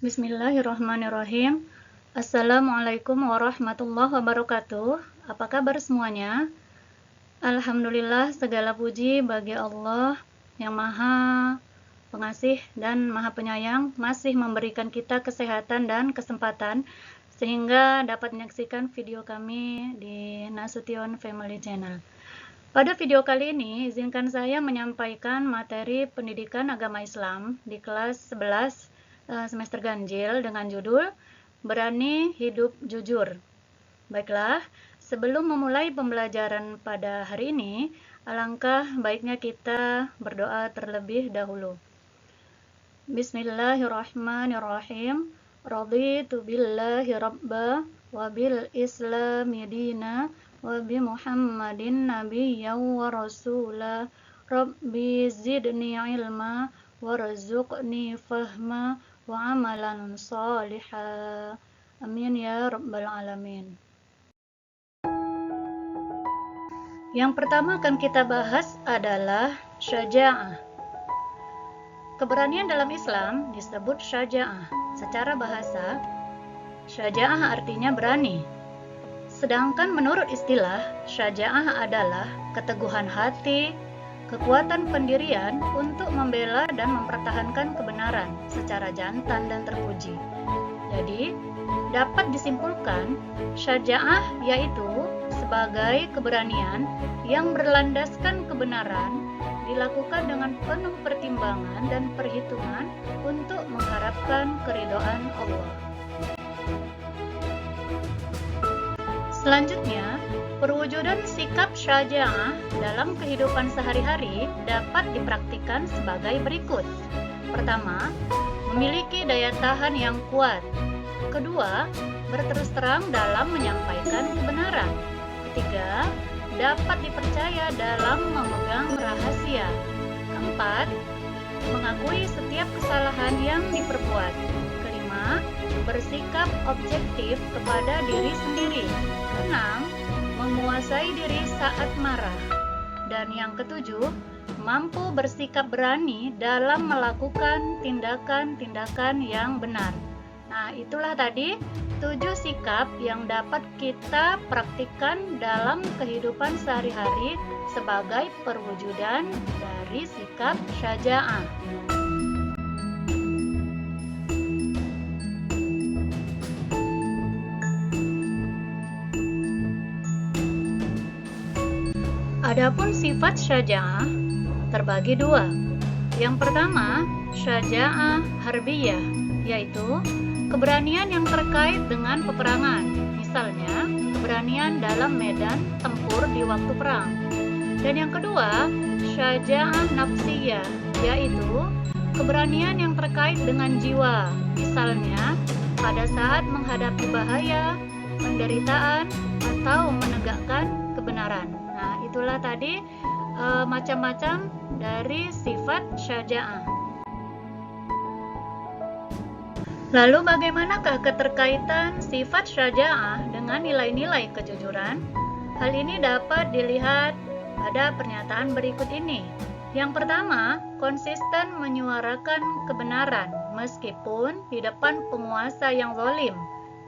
Bismillahirrahmanirrahim. Assalamualaikum warahmatullahi wabarakatuh. Apa kabar semuanya? Alhamdulillah, segala puji bagi Allah yang Maha Pengasih dan Maha Penyayang, masih memberikan kita kesehatan dan kesempatan sehingga dapat menyaksikan video kami di Nasution Family Channel. Pada video kali ini, izinkan saya menyampaikan materi pendidikan agama Islam di kelas 11 semester ganjil dengan judul Berani Hidup Jujur. Baiklah, sebelum memulai pembelajaran pada hari ini, alangkah baiknya kita berdoa terlebih dahulu. Bismillahirrahmanirrahim. Raditu billahi rabba wa bil islami dina wa bi Muhammadin nabiyyan wa rasula. Rabbi zidni ilma warzuqni fahma wa amalan salihah. Amin ya rabbal alamin. Yang pertama akan kita bahas adalah syaja'ah. Keberanian dalam Islam disebut syaja'ah. Secara bahasa, syaja'ah artinya berani. Sedangkan menurut istilah, syaja'ah adalah keteguhan hati, kekuatan pendirian untuk membela dan mempertahankan kebenaran secara jantan dan terpuji. Jadi, dapat disimpulkan, syaja'ah yaitu sebagai keberanian yang berlandaskan kebenaran, dilakukan dengan penuh pertimbangan dan perhitungan untuk mengharapkan keridhaan Allah. Selanjutnya, perwujudan sikap syaja'ah dalam kehidupan sehari-hari dapat dipraktikkan sebagai berikut. Pertama, memiliki daya tahan yang kuat. Kedua, berterus terang dalam menyampaikan kebenaran. Ketiga, dapat dipercaya dalam memegang rahasia. Keempat, mengakui setiap kesalahan yang diperbuat. Kelima, bersikap objektif kepada diri sendiri. Keenam, menguasai diri saat marah. Dan yang ketujuh, mampu bersikap berani dalam melakukan tindakan-tindakan yang benar. Nah, itulah tadi 7 sikap yang dapat kita praktikkan dalam kehidupan sehari-hari sebagai perwujudan dari sikap syaja'ah. Adapun sifat syaja'ah terbagi dua. Yang pertama, syaja'ah harbiyah, yaitu keberanian yang terkait dengan peperangan. Misalnya, keberanian dalam medan tempur di waktu perang. Dan yang kedua, syaja'ah nafsiyah, yaitu keberanian yang terkait dengan jiwa. Misalnya, pada saat menghadapi bahaya, penderitaan, atau menegakkan kebenaran. Nah, itulah tadi macam-macam dari sifat syaja'ah. Lalu bagaimanakah keterkaitan sifat syaja'ah dengan nilai-nilai kejujuran? Hal ini dapat dilihat pada pernyataan berikut ini. Yang pertama, konsisten menyuarakan kebenaran meskipun di depan penguasa yang zalim.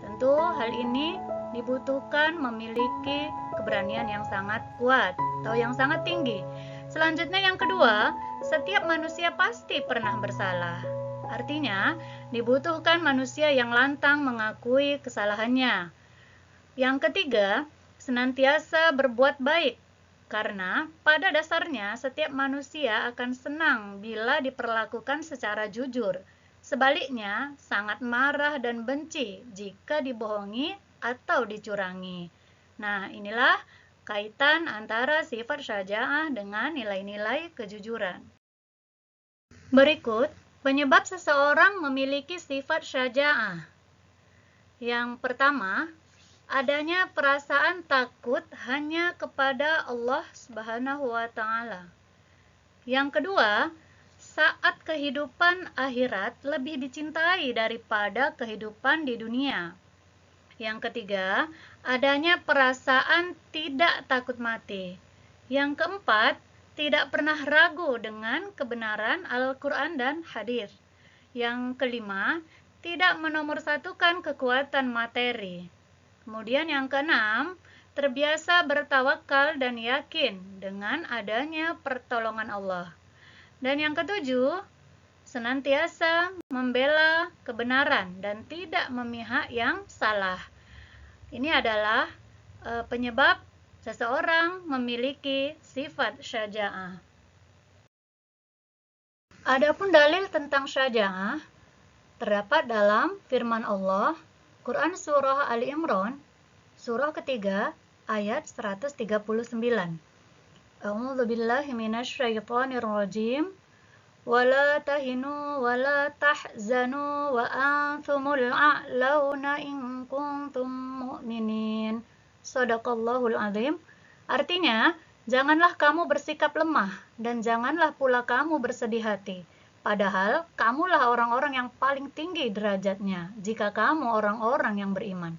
Tentu hal ini dibutuhkan memiliki keberanian yang sangat kuat atau yang sangat tinggi. Selanjutnya yang kedua, setiap manusia pasti pernah bersalah. Artinya, dibutuhkan manusia yang lantang mengakui kesalahannya. Yang ketiga, senantiasa berbuat baik. Karena pada dasarnya setiap manusia akan senang bila diperlakukan secara jujur. Sebaliknya, sangat marah dan benci jika dibohongi atau dicurangi. Nah, inilah kaitan antara sifat syaja'ah dengan nilai-nilai kejujuran. Berikut penyebab seseorang memiliki sifat syaja'ah. Yang pertama, adanya perasaan takut hanya kepada Allah Subhanahu wa Ta'ala. Yang kedua, saat kehidupan akhirat lebih dicintai daripada kehidupan di dunia. Yang ketiga, adanya perasaan tidak takut mati. Yang keempat, tidak pernah ragu dengan kebenaran Al-Quran dan hadis. Yang kelima, tidak menomorsatukan kekuatan materi. Kemudian yang keenam, terbiasa bertawakal dan yakin dengan adanya pertolongan Allah. Dan yang ketujuh, senantiasa membela kebenaran dan tidak memihak yang salah. Ini adalah penyebab seseorang memiliki sifat syaja'ah. Adapun dalil tentang syaja'ah terdapat dalam firman Allah, Quran Surah Ali Imran, surah ketiga, ayat 139. A'udzu billahi minasyaitonir rajim. Wala tahinu wala tahzanu wa antumul a'launa in kuntum mu'minin. Shadaqallahul azim. Artinya, janganlah kamu bersikap lemah dan janganlah pula kamu bersedih hati. Padahal kamulah orang-orang yang paling tinggi derajatnya jika kamu orang-orang yang beriman.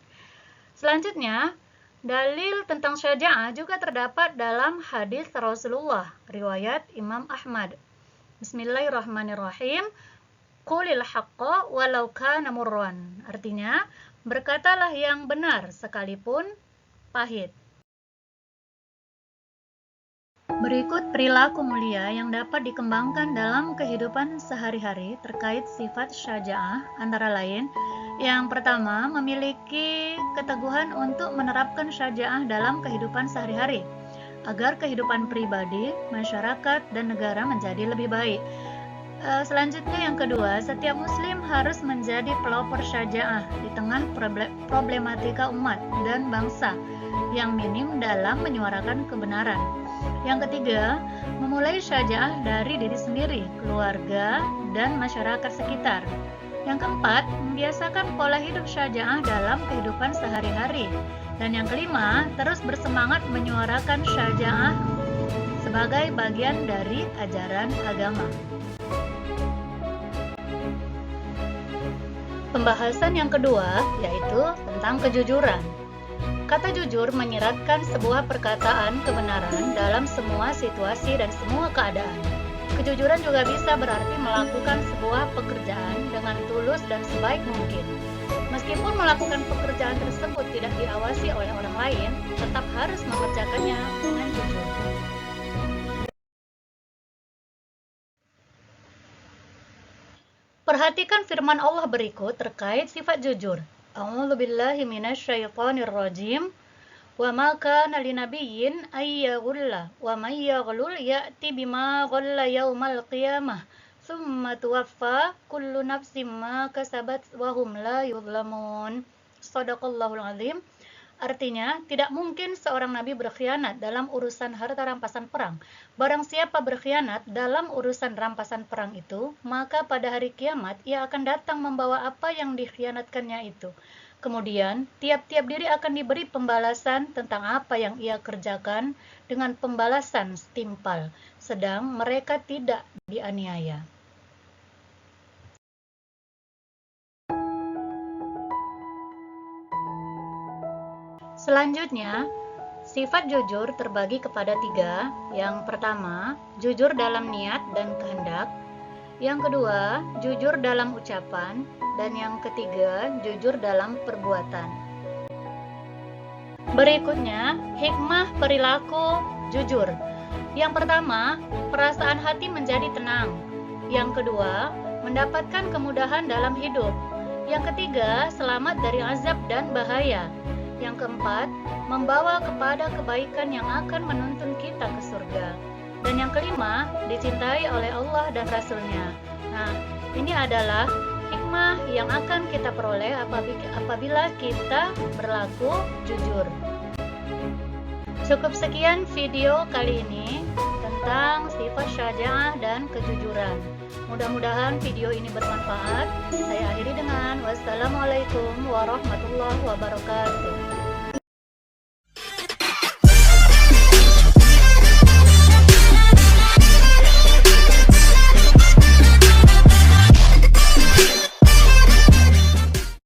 Selanjutnya, dalil tentang syaja'ah juga terdapat dalam hadis Rasulullah, riwayat Imam Ahmad. Bismillahirrahmanirrahim. Qulil haqqa walau kana murran. Artinya, berkatalah yang benar sekalipun pahit. Berikut perilaku mulia yang dapat dikembangkan dalam kehidupan sehari-hari terkait sifat syaja'ah, antara lain, yang pertama, memiliki keteguhan untuk menerapkan syaja'ah dalam kehidupan sehari-hari, agar kehidupan pribadi, masyarakat, dan negara menjadi lebih baik. Selanjutnya yang kedua, setiap muslim harus menjadi pelopor syaja'ah di tengah problematika umat dan bangsa yang minim dalam menyuarakan kebenaran. Yang ketiga, memulai syaja'ah dari diri sendiri, keluarga, dan masyarakat sekitar. Yang keempat, membiasakan pola hidup syaja'ah dalam kehidupan sehari-hari. Dan yang kelima, terus bersemangat menyuarakan syaja'ah sebagai bagian dari ajaran agama. Pembahasan yang kedua yaitu tentang kejujuran. Kata jujur menyiratkan sebuah perkataan kebenaran dalam semua situasi dan semua keadaan. Kejujuran juga bisa berarti melakukan sebuah pekerjaan dengan tulus dan sebaik mungkin. Meskipun melakukan pekerjaan tersebut tidak diawasi oleh orang lain, tetap harus mengerjakannya dengan jujur. Perhatikan firman Allah berikut terkait sifat jujur. A'udzu billahi minasyaitonir rajim. Wa ma kana linabiyyin ay yaghulla wa may yaghlul ya'ti bima ghalla yaumal qiyamah tsumma tuwaffa kullu nafsin ma kasabat wa hum la yuzlamun. Shadaqallahul azim. Artinya, tidak mungkin seorang nabi berkhianat dalam urusan harta rampasan perang. Barang siapa berkhianat dalam urusan rampasan perang itu, maka pada hari kiamat ia akan datang membawa apa yang dikhianatkannya itu. Kemudian, tiap-tiap diri akan diberi pembalasan tentang apa yang ia kerjakan dengan pembalasan setimpal, sedang mereka tidak dianiaya. Selanjutnya, sifat jujur terbagi kepada tiga. Yang pertama, jujur dalam niat dan kehendak. Yang kedua, jujur dalam ucapan. Dan yang ketiga, jujur dalam perbuatan. Berikutnya, hikmah perilaku jujur. Yang pertama, perasaan hati menjadi tenang. Yang kedua, mendapatkan kemudahan dalam hidup. Yang ketiga, selamat dari azab dan bahaya. Yang keempat, membawa kepada kebaikan yang akan menuntun kita ke surga. Dan yang kelima, dicintai oleh Allah dan Rasul-Nya. Nah, ini adalah hikmah yang akan kita peroleh apabila kita berlaku jujur. Cukup sekian video kali ini tentang sifat syaja'ah dan kejujuran. Mudah-mudahan video ini bermanfaat. Saya akhiri dengan wassalamualaikum warahmatullahi wabarakatuh.